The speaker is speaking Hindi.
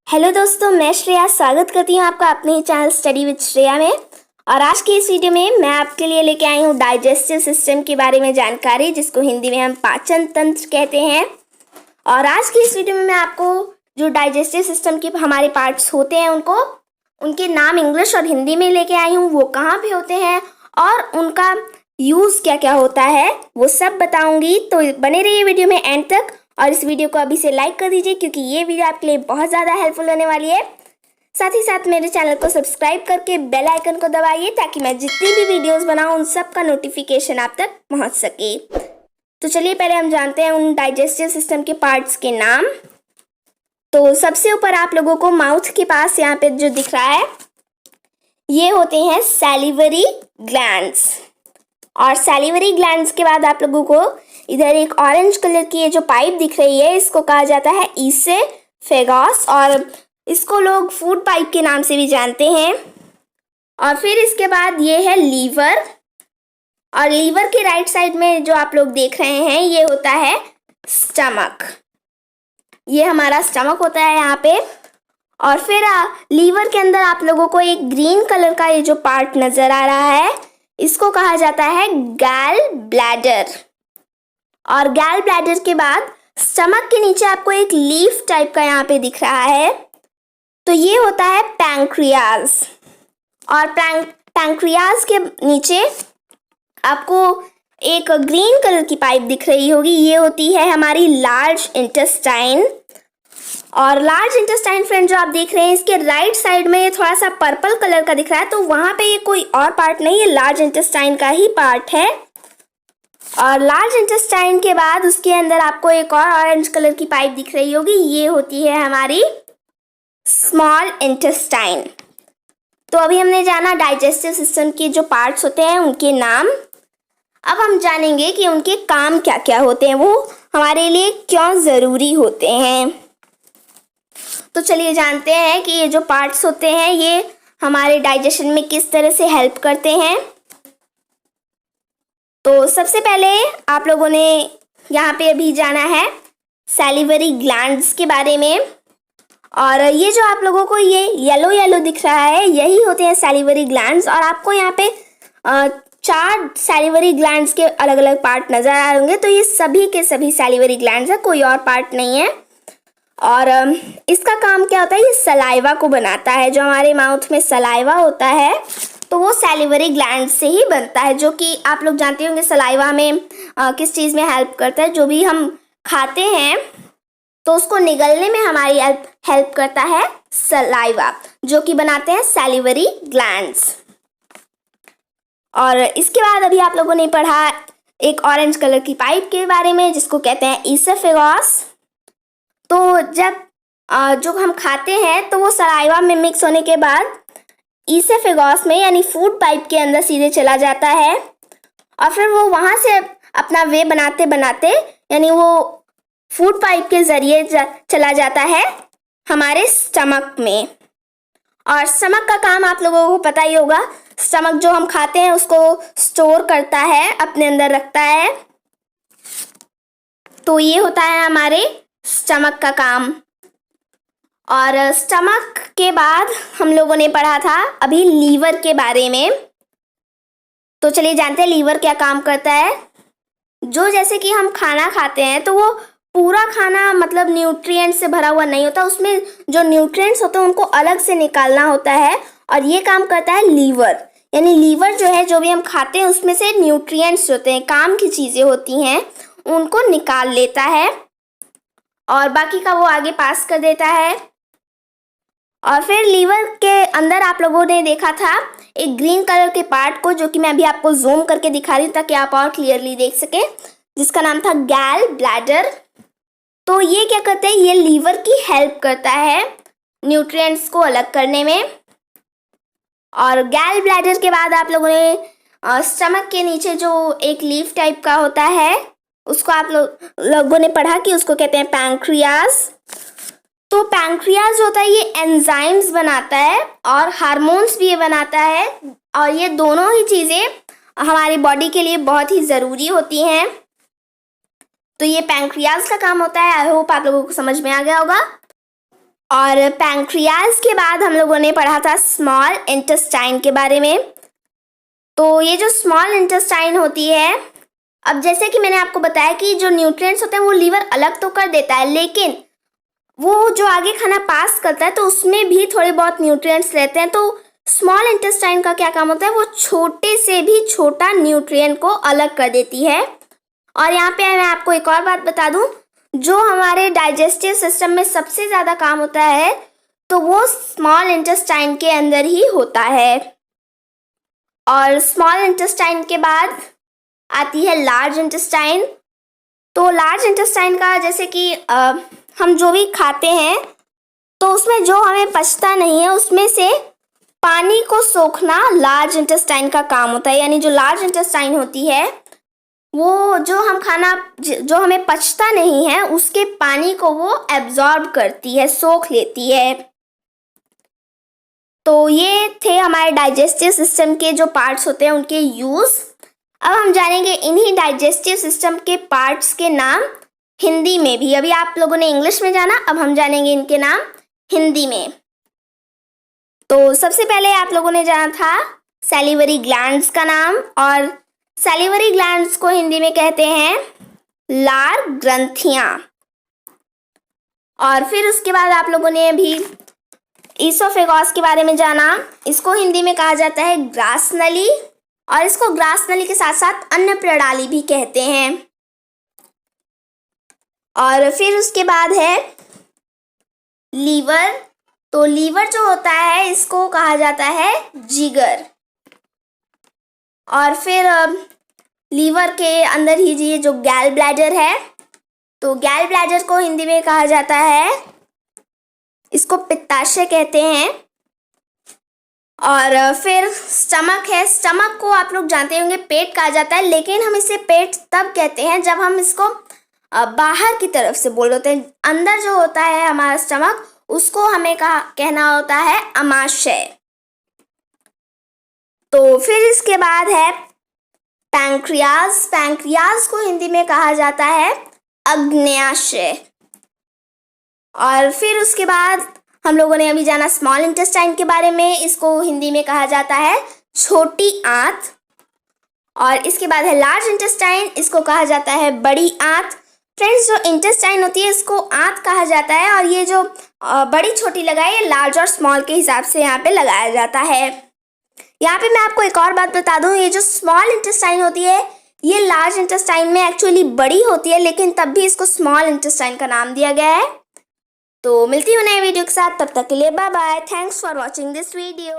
हेलो दोस्तों, मैं श्रेया स्वागत करती हूँ आपका अपने ही चैनल स्टडी विद श्रेया में। और आज की इस वीडियो में मैं आपके लिए लेके आई हूँ डाइजेस्टिव सिस्टम के बारे में जानकारी, जिसको हिंदी में हम पाचन तंत्र कहते हैं। और आज की इस वीडियो में मैं आपको जो डाइजेस्टिव सिस्टम के हमारे पार्ट्स होते हैं उनके नाम इंग्लिश और हिंदी में लेके आई हूँ, वो कहाँ पे होते हैं और उनका यूज़ क्या क्या होता है वो सब बताऊँगी। तो बने रहिए वीडियो में एंड तक और इस वीडियो को अभी से लाइक कर दीजिए, क्योंकि ये वीडियो आपके लिए बहुत ज़्यादा हेल्पफुल होने वाली है। साथ ही साथ मेरे चैनल को सब्सक्राइब करके बेल आइकन को दबाइए, ताकि मैं जितनी भी वीडियोस बनाऊं उन सब का नोटिफिकेशन आप तक पहुंच सके। तो चलिए पहले हम जानते हैं उन डाइजेस्टिव सिस्टम के पार्ट्स के नाम। तो सबसे ऊपर आप लोगों को माउथ के पास यहाँ पे जो दिख रहा है, ये होते हैं सैलिवरी ग्लैंड्स। और सैलिवरी ग्लैंड्स के बाद आप लोगों को इधर एक ऑरेंज कलर की ये जो पाइप दिख रही है, इसको कहा जाता है ईसेफेगस, और इसको लोग फूड पाइप के नाम से भी जानते हैं। और फिर इसके बाद ये है लीवर, और लीवर के राइट साइड में जो आप लोग देख रहे हैं ये होता है स्टमक। ये हमारा स्टमक होता है यहाँ पे। और फिर लीवर के अंदर आप लोगों को एक ग्रीन कलर का ये जो पार्ट नजर आ रहा है, इसको कहा जाता है गैल ब्लैडर। और गैल ब्लैडर के बाद स्टमक के नीचे आपको एक लीफ टाइप का यहाँ पे दिख रहा है, तो ये होता है पैंक्रियाज। और पैंक्रियाज के नीचे आपको एक ग्रीन कलर की पाइप दिख रही होगी, ये होती है हमारी लार्ज इंटेस्टाइन। और लार्ज इंटेस्टाइन फ्रेंड जो आप देख रहे हैं, इसके राइट साइड में ये थोड़ा सा पर्पल कलर का दिख रहा है, तो वहाँ पे ये कोई और पार्ट नहीं है, लार्ज इंटेस्टाइन का ही पार्ट है। और लार्ज इंटेस्टाइन के बाद उसके अंदर आपको एक और ऑरेंज कलर की पाइप दिख रही होगी, ये होती है हमारी स्मॉल इंटेस्टाइन। तो अभी हमने जाना डाइजेस्टिव सिस्टम के जो पार्ट्स होते हैं उनके नाम। अब हम जानेंगे कि उनके काम क्या क्या होते हैं, वो हमारे लिए क्यों ज़रूरी होते हैं। तो चलिए जानते हैं कि ये जो पार्ट्स होते हैं ये हमारे डाइजेशन में किस तरह से हेल्प करते हैं। तो सबसे पहले आप लोगों ने यहाँ पे अभी जाना है सैलिवरी ग्लैंड्स के बारे में। और ये जो आप लोगों को ये येलो येलो दिख रहा है, यही होते हैं सैलिवरी ग्लैंड्स। और आपको यहाँ पे 4 सैलिवरी ग्लैंड्स के अलग अलग पार्ट नज़र आ रहे होंगे, तो ये सभी के सभी सैलिवरी ग्लैंड्स है, कोई और पार्ट नहीं है। और इसका काम क्या होता है, ये सलाइवा को बनाता है। जो हमारे माउथ में सलाइवा होता है तो वो सैलिवरी ग्लैंड से ही बनता है, जो कि आप लोग जानते होंगे सलाइवा में किस चीज़ में हेल्प करता है। जो भी हम खाते हैं तो उसको निगलने में हमारी हेल्प करता है सलाइवा, जो कि बनाते हैं सैलिवरी ग्लैंड्स। और इसके बाद अभी आप लोगों ने पढ़ा एक ऑरेंज कलर की पाइप के बारे में, जिसको कहते हैं ईसेफेगस। तो जब जो हम खाते हैं तो वो सलाइवा में मिक्स होने के बाद ईसेफेगस में यानी फूड पाइप के अंदर सीधे चला जाता है, और फिर वो वहाँ से अपना वे बनाते बनाते यानी वो फूड पाइप के ज़रिए चला जाता है हमारे स्टमक में। और स्टमक का काम आप लोगों को पता ही होगा, स्टमक जो हम खाते हैं उसको स्टोर करता है, अपने अंदर रखता है। तो ये होता है हमारे स्टमक का काम। और स्टमक के बाद हम लोगों ने पढ़ा था अभी लीवर के बारे में। तो चलिए जानते हैं लीवर क्या काम करता है। जो जैसे कि हम खाना खाते हैं तो वो पूरा खाना मतलब न्यूट्रिएंट्स से भरा हुआ नहीं होता, उसमें जो न्यूट्रिएंट्स होते हैं उनको अलग से निकालना होता है, और ये काम करता है लीवर। यानी लीवर जो है, जो भी हम खाते हैं उसमें से न्यूट्रिएंट्स होते हैं, काम की चीज़ें होती हैं, उनको निकाल लेता है और बाकी का वो आगे पास कर देता है। और फिर लीवर के अंदर आप लोगों ने देखा था एक ग्रीन कलर के पार्ट को, जो कि मैं अभी आपको जूम करके दिखा रही हूँ ताकि आप और क्लियरली देख सके, जिसका नाम था गैल ब्लैडर। तो ये क्या करते हैं, ये लीवर की हेल्प करता है न्यूट्रिएंट्स को अलग करने में। और गैल ब्लैडर के बाद आप लोगों ने स्टमक के नीचे जो एक लीफ टाइप का होता है, उसको आप लोगों ने पढ़ा कि उसको कहते हैं पैंक्रियाज। तो पैंक्रियाज होता है, ये एंजाइम्स बनाता है और हार्मोन्स भी ये बनाता है, और ये दोनों ही चीज़ें हमारी बॉडी के लिए बहुत ही ज़रूरी होती हैं। तो ये पैंक्रियाज का काम होता है। आई होप आप लोगों को समझ में आ गया होगा। और पैंक्रियाज के बाद हम लोगों ने पढ़ा था स्मॉल इंटेस्टाइन के बारे में। तो ये जो स्मॉल इंटेस्टाइन होती है, अब जैसे कि मैंने आपको बताया कि जो न्यूट्रिएंट्स होते हैं वो लीवर अलग तो कर देता है, लेकिन वो जो आगे खाना पास करता है तो उसमें भी थोड़े बहुत न्यूट्रिएंट्स रहते हैं। तो स्मॉल इंटेस्टाइन का क्या काम होता है, वो छोटे से भी छोटा न्यूट्रिएंट को अलग कर देती है। और यहाँ पे मैं आपको एक और बात बता दूं, जो हमारे डाइजेस्टिव सिस्टम में सबसे ज़्यादा काम होता है तो वो स्मॉल इंटेस्टाइन के अंदर ही होता है। और स्मॉल इंटेस्टाइन के बाद आती है लार्ज इंटेस्टाइन। तो लार्ज इंटेस्टाइन का जैसे कि हम जो भी खाते हैं तो उसमें जो हमें पचता नहीं है उसमें से पानी को सोखना लार्ज इंटेस्टाइन का काम होता है। यानी जो लार्ज इंटेस्टाइन होती है वो जो हमें पचता नहीं है उसके पानी को वो एब्जॉर्ब करती है, सोख लेती है। तो ये थे हमारे डाइजेस्टिव सिस्टम के जो पार्ट्स होते हैं उनके यूज़। अब हम जानेंगे इन्हीं डाइजेस्टिव सिस्टम के पार्ट्स के नाम हिंदी में भी। अभी आप लोगों ने इंग्लिश में जाना, अब हम जानेंगे इनके नाम हिंदी में। तो सबसे पहले आप लोगों ने जाना था सैलिवरी ग्लैंड्स का नाम, और सैलिवरी ग्लैंड्स को हिंदी में कहते हैं लार ग्रंथियां। और फिर उसके बाद आप लोगों ने अभी ईसोफेगस के बारे में जाना। इसको हिंदी में कहा जाता है ग्रास नली, और इसको ग्रास नली के साथ साथ अन्न प्रणाली भी कहते हैं। और फिर उसके बाद है लीवर। तो लीवर जो होता है इसको कहा जाता है जिगर। और फिर लीवर के अंदर ही ये जो गैल ब्लैडर है, तो गैल ब्लैडर को हिंदी में कहा जाता है, इसको पित्ताशय कहते हैं। और फिर स्टमक है। स्टमक को आप लोग जानते होंगे पेट कहा जाता है, लेकिन हम इसे पेट तब कहते हैं जब हम इसको बाहर की तरफ से बोल होते हैं। अंदर जो होता है हमारा स्टमक उसको हमें कहना होता है अमाशय। तो फिर इसके बाद है पैंक्रियाज। पैंक्रियाज को हिंदी में कहा जाता है अग्न्याशय। और फिर उसके बाद हम लोगों ने अभी जाना स्मॉल इंटेस्टाइन के बारे में। इसको हिंदी में कहा जाता है छोटी आंत। और इसके बाद है लार्ज इंटेस्टाइन, इसको कहा जाता है बड़ी आंत। फ्रेंड्स, जो इंटेस्टाइन होती है इसको आंत कहा जाता है, और ये जो बड़ी छोटी लगाई ये लार्ज और स्मॉल के हिसाब से यहाँ पे लगाया जाता है। यहाँ पे मैं आपको एक और बात बता दूँ, ये जो स्मॉल इंटेस्टाइन होती है ये लार्ज इंटेस्टाइन में एक्चुअली बड़ी होती है, लेकिन तब भी इसको स्मॉल इंटेस्टाइन का नाम दिया गया है। तो मिलती हूँ नए वीडियो के साथ, तब तक के लिए bye bye. Thanks for watching this video.